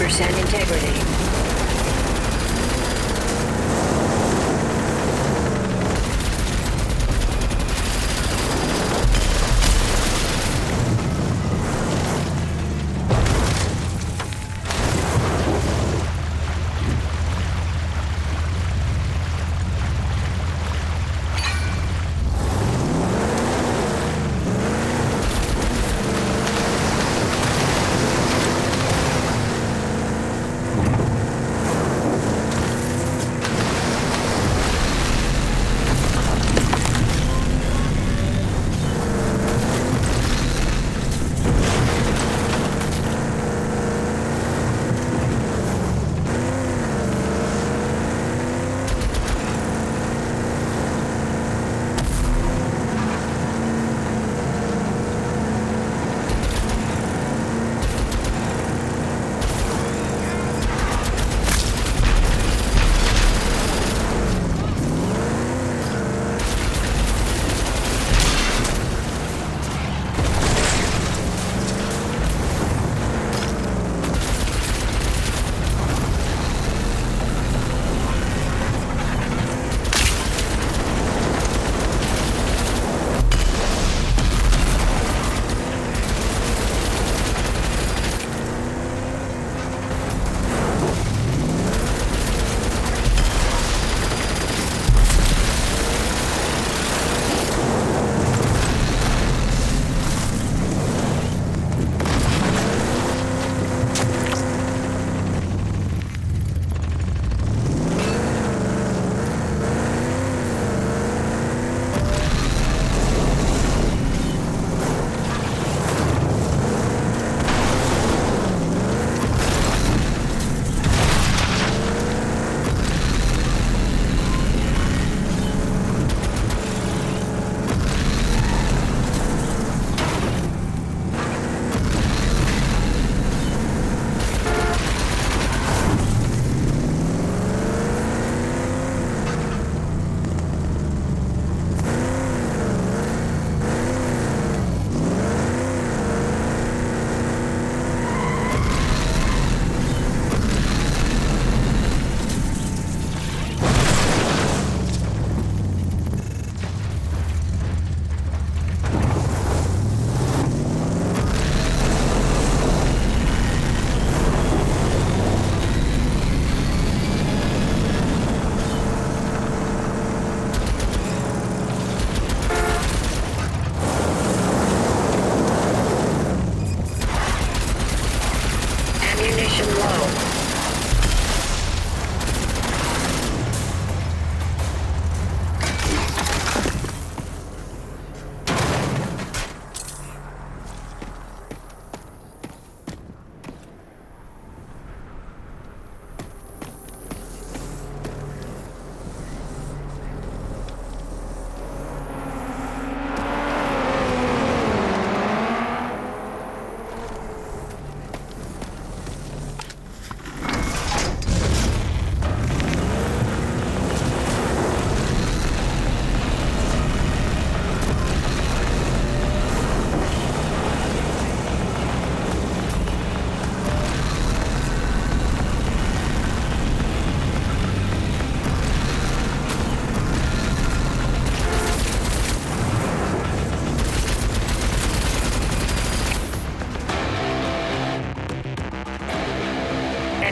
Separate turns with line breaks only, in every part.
100% integrity.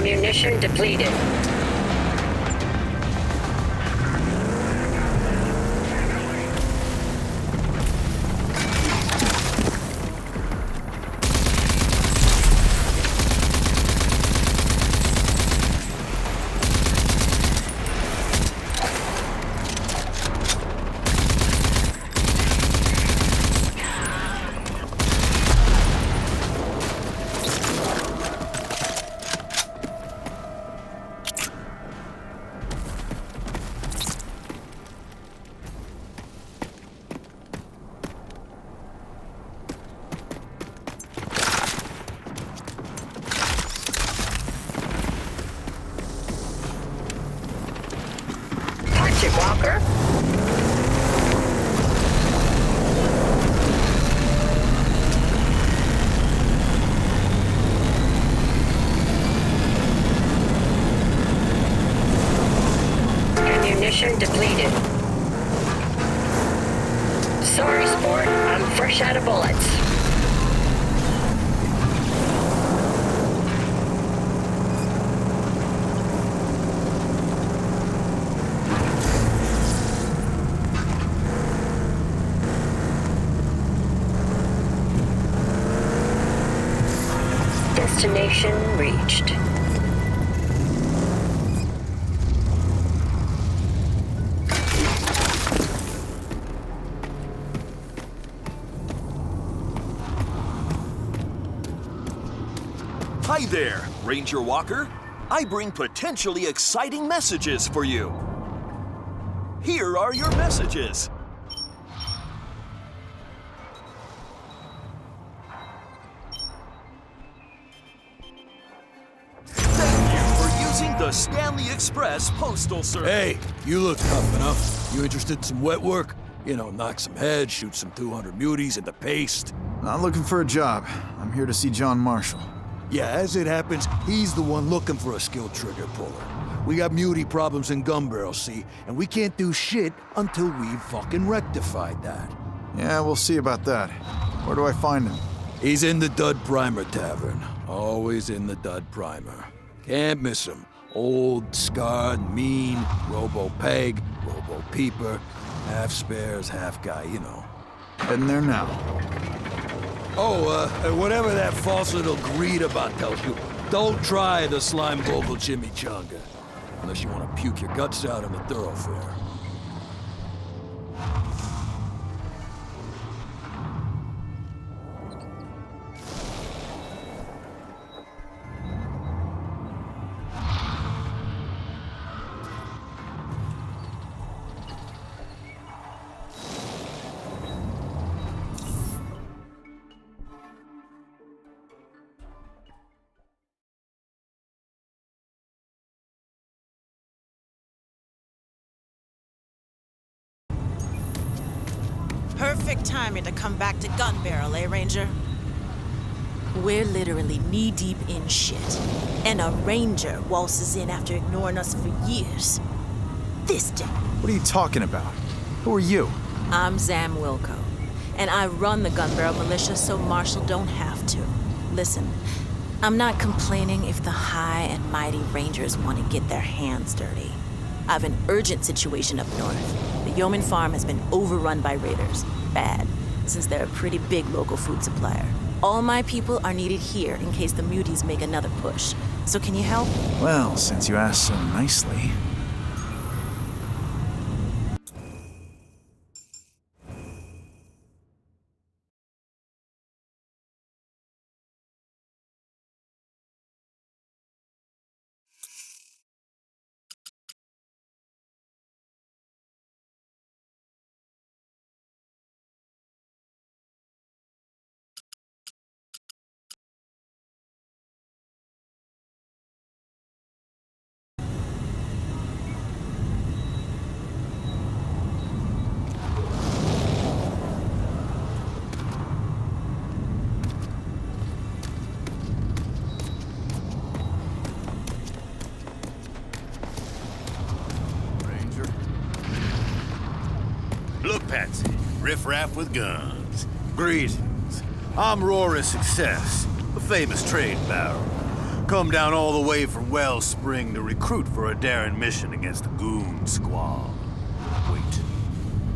Ammunition depleted. Walker. reached.
Hi there, Ranger Walker. I bring potentially exciting messages for you. Here are your messages. Thank you for using the Stanley Express Postal Service.
Hey, you look tough enough. You interested in some wet work? You know, knock some heads, shoot some 200 muties into paste.
Not looking for a job. I'm here to see John Marshall.
Yeah, as it happens, he's the one looking for a skilled trigger puller. We got muty problems in Gunbarrel, see? And we can't do shit until we've fucking rectified that.
Yeah, we'll see about that. Where do I find him?
He's in the Dud Primer Tavern. Always in the Dud Primer. Can't miss him. Old, scarred, mean, robo-peg, robo-peeper. Half spares, half guy, you know.
Heading there now.
Oh, whatever that false little greed about tells you, don't try the slime vocal chimichanga. Unless you want to puke your guts out in the thoroughfare.
Perfect timing to come back to Gunbarrel, eh, Ranger? We're literally knee-deep in shit. And a Ranger waltzes in after ignoring us for years. This day.
What are you talking about? Who are you?
I'm Zam Wilco, and I run the Gunbarrel Militia so Marshall don't have to. Listen, I'm not complaining if the high and mighty Rangers want to get their hands dirty. I have an urgent situation up north. The Yeoman farm has been overrun by raiders. Bad, since they're a pretty big local food supplier. All my people are needed here in case the muties make another push. So can you help?
Well, since you asked so nicely.
Look, Patsy, riffraff with guns. Greetings. I'm Rory Success, the famous trade baron. Come down all the way from Wellspring to recruit for a daring mission against the Goon Squad. Wait,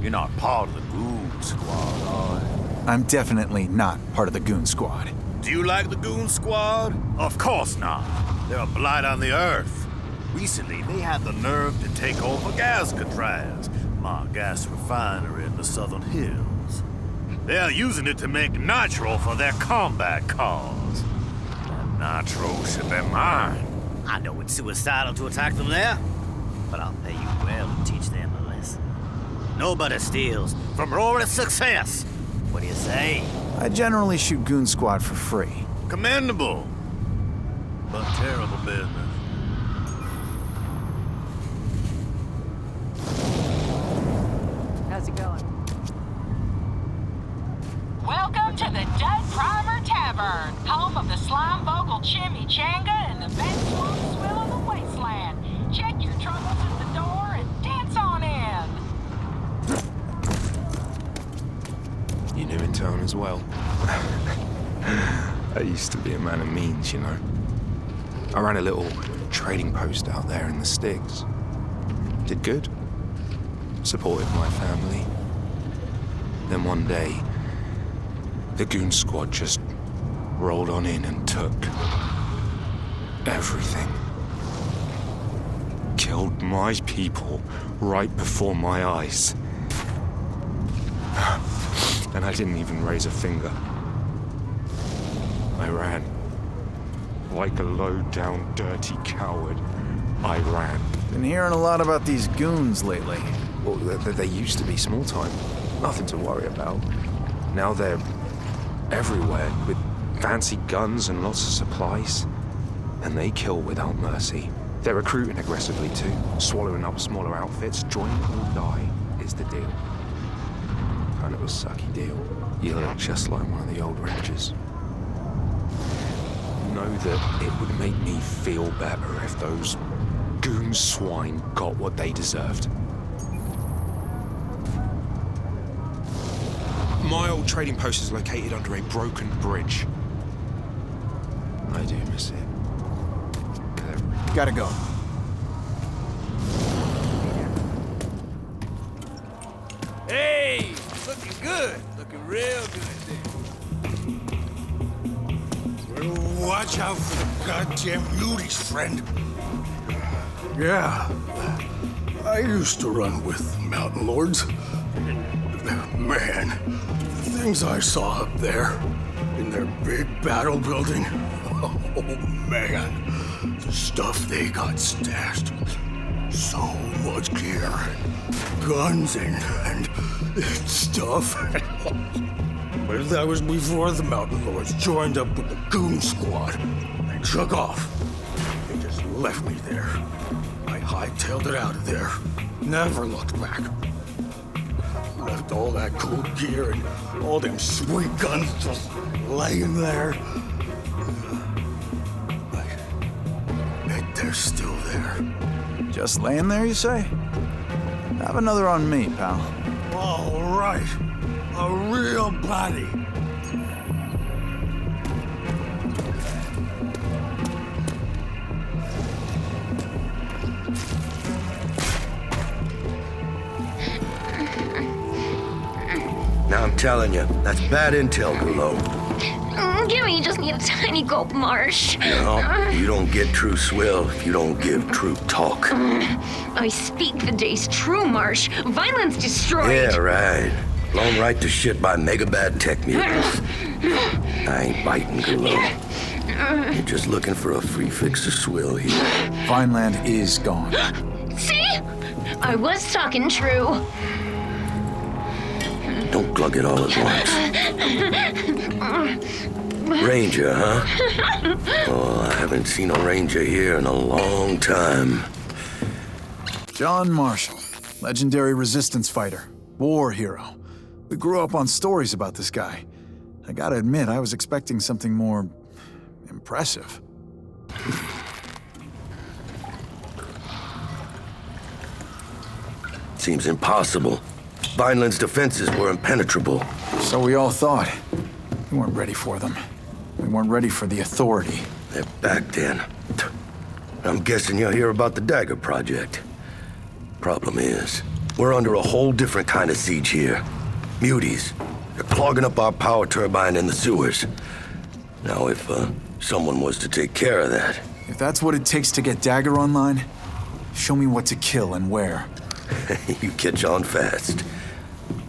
you're not part of the Goon Squad, are you?
I'm definitely not part of the Goon Squad.
Do you like the Goon Squad? Of course not. They're a blight on the Earth. Recently, they had the nerve to take over Gazcatraz, my gas refinery in the Southern Hills. They're using it to make nitro for their combat cars. That nitro should be mine.
I know it's suicidal to attack them there, but I'll pay you well to teach them a lesson. Nobody steals from Rory's Success. What do you say?
I generally shoot Goon Squad for free.
Commendable, but terrible business.
How's it going?
Welcome to the Dud Primer Tavern, home of the slime vocal chimichanga and the best swamp swill in the Wasteland. Check your troubles at the door and dance on in.
You new in town as well? I used to be a man of means, you know. I ran a little trading post out there in the sticks. Did good. Supported my family. Then one day, the Goon Squad just rolled on in and took. everything. Killed my people right before my eyes. And I didn't even raise a finger. I ran. Like a low-down, dirty coward, I ran.
Been hearing a lot about these goons lately.
Well, they used to be small time. Nothing to worry about. Now they're everywhere with fancy guns and lots of supplies. And they kill without mercy. They're recruiting aggressively too, swallowing up smaller outfits. Join or die is the deal. Kind of a sucky deal. You look just like one of the old rangers. Know that it would make me feel better if those goon swine got what they deserved. My old trading post is located under a broken bridge. I do miss it.
Gotta go.
Hey, looking good. Looking real good there.
Watch out for the goddamn muties, friend.
Yeah. I used to run with Mountain Lords. Man, the things I saw up there in their big battle building. Oh, man. The stuff they got stashed. So much gear. Guns and stuff. But that was before the Mountain Lords joined up with the Goon Squad. They took off. They just left me there. I hightailed it out of there. Never looked back. Left all that cool gear and all them sweet guns just laying there. I bet they're still there.
Just laying there, you say? Have another on me, pal.
All right. A real body.
Now I'm telling you, that's bad intel, Gulo.
Gimme, you just need a tiny gulp, Marsh.
No, you don't get true swill if you don't give true talk.
I speak the day's true, Marsh. Violence destroyed.
Yeah, right. Blown right to shit by mega bad tech mutants. I ain't biting, Gulo. You're just looking for a free fix of swill here.
Vineland is gone.
See? I was talking true.
Don't glug it all at once. Ranger, huh? Oh, I haven't seen a ranger here in a long time.
John Marshall, legendary resistance fighter, war hero. We grew up on stories about this guy. I gotta admit, I was expecting something more impressive.
Seems impossible. Vineland's defenses were impenetrable.
So we all thought. We weren't ready for them. We weren't ready for the authority.
They're back then. I'm guessing you'll hear about the Dagger project. Problem is, we're under a whole different kind of siege here. Muties. They're clogging up our power turbine in the sewers. Now, if someone was to take care of that...
If that's what it takes to get Dagger online, show me what to kill and where.
You catch on fast.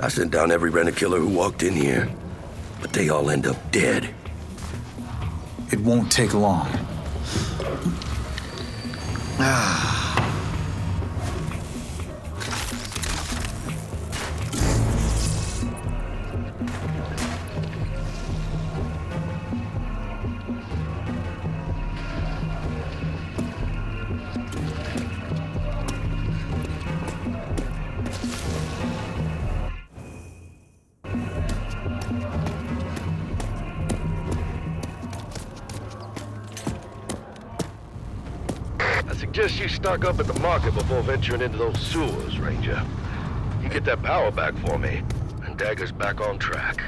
I sent down every rent-a-killer who walked in here, but they all end up dead.
It won't take long.
I suggest you stock up at the market before venturing into those sewers, Ranger. You get that power back for me, and Dagger's back on track.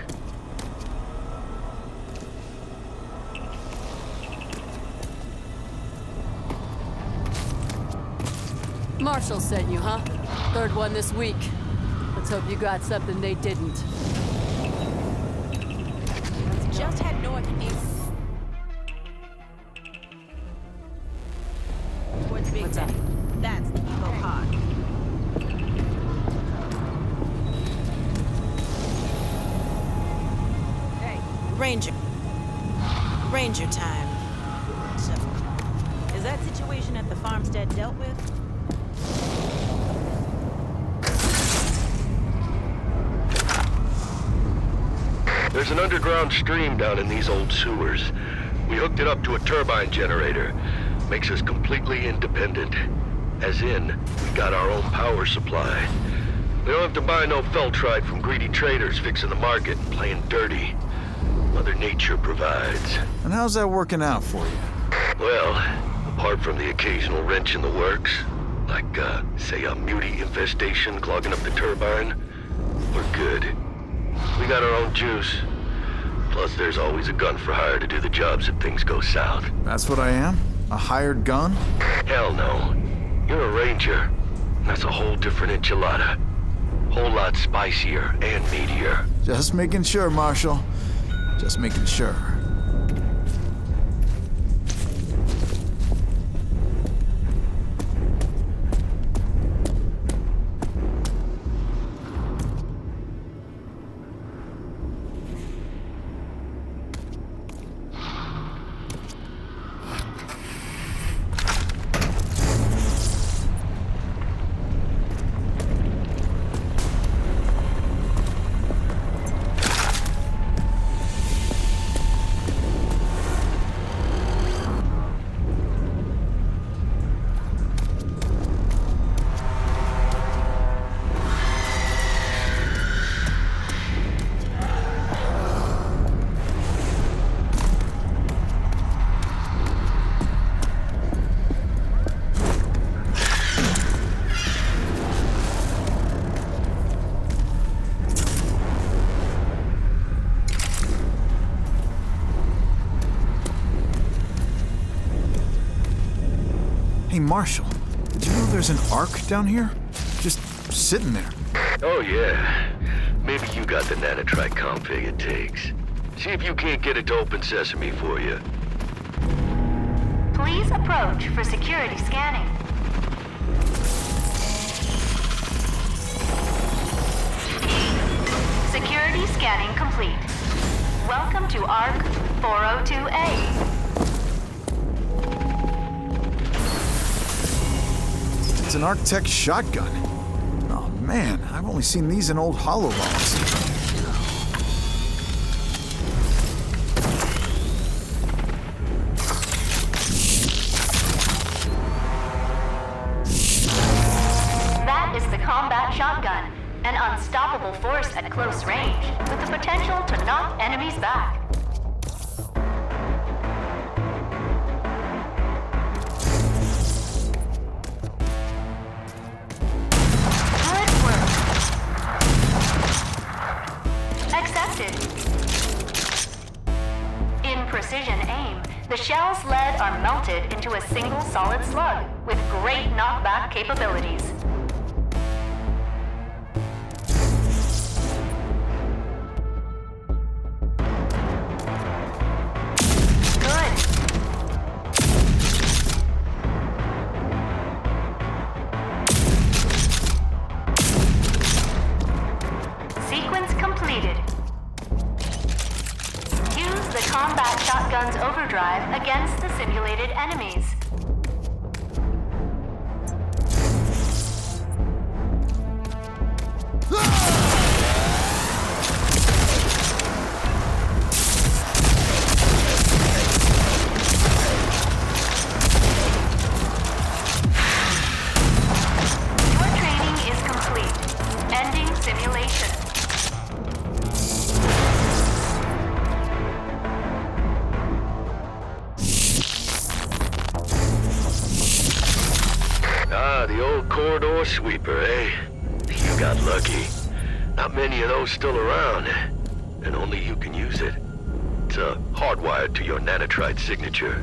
Marshall sent you, huh? Third one this week. Let's hope you got something they didn't.
Just had no idea. What's up? That's the Evo pod. Hey, Ranger time. So, is that situation at the farmstead dealt with?
There's an underground stream down in these old sewers. We hooked it up to a turbine generator. Makes us completely independent. As in, we got our own power supply. We don't have to buy no feltrite from greedy traders fixing the market and playing dirty. Mother Nature provides.
And how's that working out for you?
Well, apart from the occasional wrench in the works, like, say a mutie infestation clogging up the turbine, we're good. We got our own juice. Plus, there's always a gun for hire to do the jobs if things go south.
That's what I am? A hired gun?
Hell no. You're a ranger. And that's a whole different enchilada. Whole lot spicier and meatier.
Just making sure, Marshal. Just making sure. Hey, Marshal, did you know there's an Ark down here? Just sitting there.
Oh, yeah. Maybe you got the nanotrite config it takes. See if you can't get it to open sesame for you.
Please approach for security scanning. Security scanning complete. Welcome to Ark 402A.
It's an Arc-Tech shotgun. Oh man, I've only seen these in old holologs.
That is the combat shotgun, an unstoppable force at close range, with the potential to knock enemies back. In precision aim, the shell's lead are melted into a single solid slug with great knockback capabilities. Good. Sequence completed. The combat shotgun's overdrive against the simulated enemies. Your training is complete. Ending simulation.
The old corridor sweeper, eh? You got lucky. Not many of those still around, and only you can use it. It's hardwired to your nanotrite signature.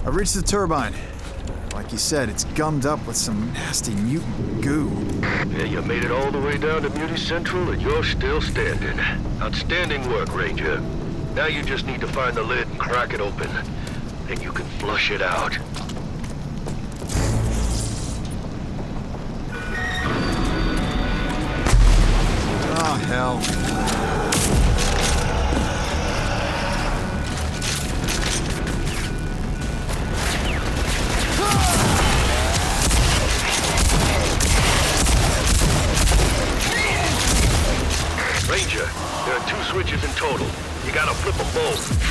I've reached the turbine. Like you said, it's gummed up with some nasty mutant goo.
Yeah, you made it all the way down to Muty Central and you're still standing. Outstanding work, Ranger. Now you just need to find the lid and crack it open. Then you can flush it out.
Oh, hell.
Ranger, there are 2 switches in total. You gotta flip them both.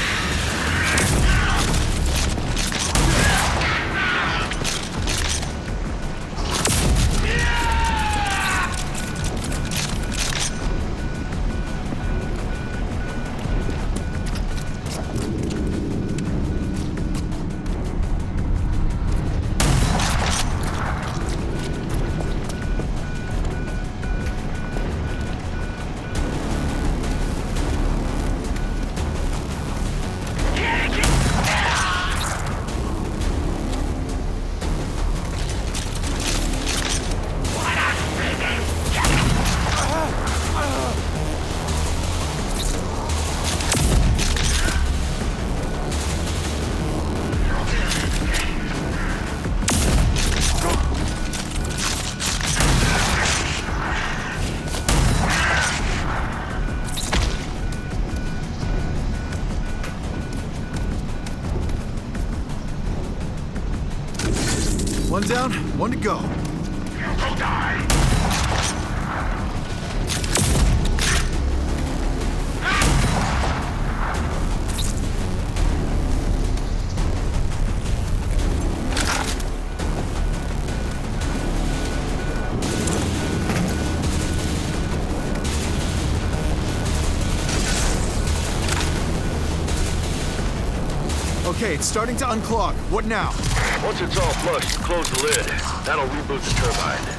One down, one to go.
You'll die!
Okay, it's starting to unclog. What now?
Once it's all flushed, close the lid. That'll reboot the turbine.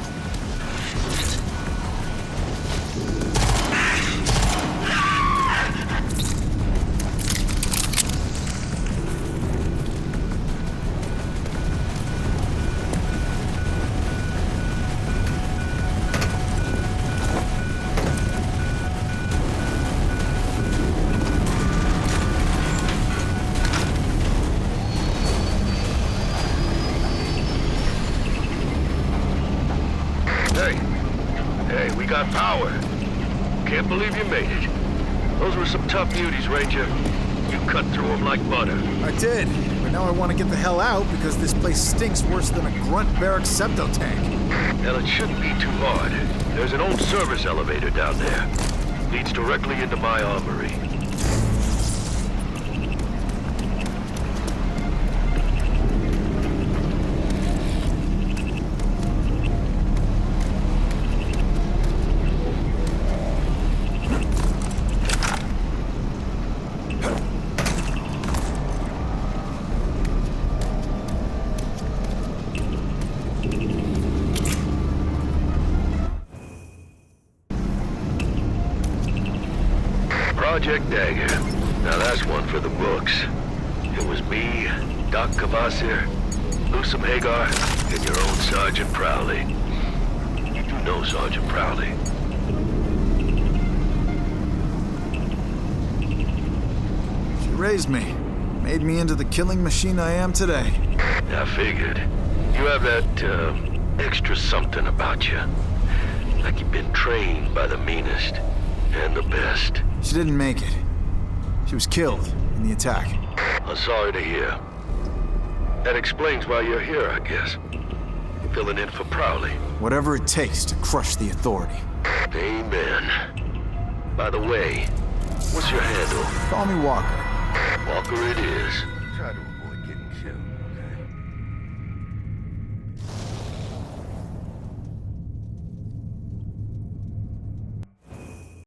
Hey, we got power. Can't believe you made it. Those were some tough beauties, Ranger. You cut through them like butter.
I did, but now I want to get the hell out because this place stinks worse than a grunt barrack septo tank.
Well, it shouldn't be too hard. There's an old service elevator down there. Leads directly into my armory. Project Dagger. Now that's one for the books. It was me, Doc Cavassier, Lusum Hagar, and your own Sergeant Prowley. You do know Sergeant Prowley.
She raised me. Made me into the killing machine I am today.
I figured. You have that, extra something about you. Like you've been trained by the meanest and the best.
She didn't make it. She was killed in the attack.
I'm sorry to hear. That explains why you're here, I guess. Filling in for Prowley.
Whatever it takes to crush the authority.
Amen. By the way, what's your handle?
Call me Walker.
Walker it is.